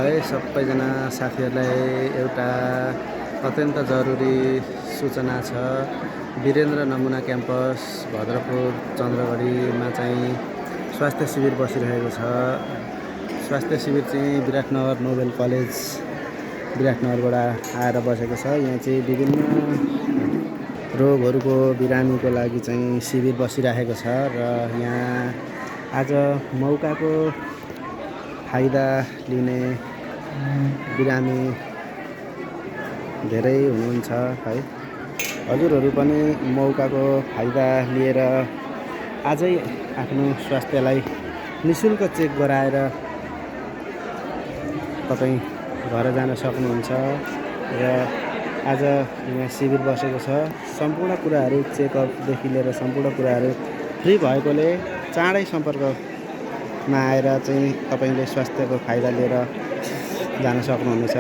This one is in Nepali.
है सबैजना साथीहरूलाई एउटा अत्यन्त जरुरी सूचना छ। वीरेन्द्र नमुना क्याम्पस भद्रपुर चन्द्रगढीमा चाहिँ स्वास्थ्य शिविर बसिरहेको छ। स्वास्थ्य शिविर चाहिँ विराटनगर नोबेल कलेज विराटनगरबाट आएर बसेको छ। यहाँ चाहिँ विभिन्न रोगहरूको बिरामीको लागि चाहिँ शिविर बसिरहेको छ र यहाँ आज मौकाको फाइदा लिने बिरामी धेरै हुनुहुन्छ है। हजुरहरू पनि मौकाको फाइदा लिएर आजै आफ्नो स्वास्थ्यलाई निशुल्क चेक गराएर तपाईँ घर जान सक्नुहुन्छ र आज यहाँ शिविर बसेको छ। सम्पूर्ण कुराहरू चेकअपदेखि लिएर सम्पूर्ण कुराहरू फ्री भएकोले चाँडै सम्पर्कमा आएर चाहिँ तपाईँले स्वास्थ्यको फाइदा लिएर जान सक्नुहुनेछ।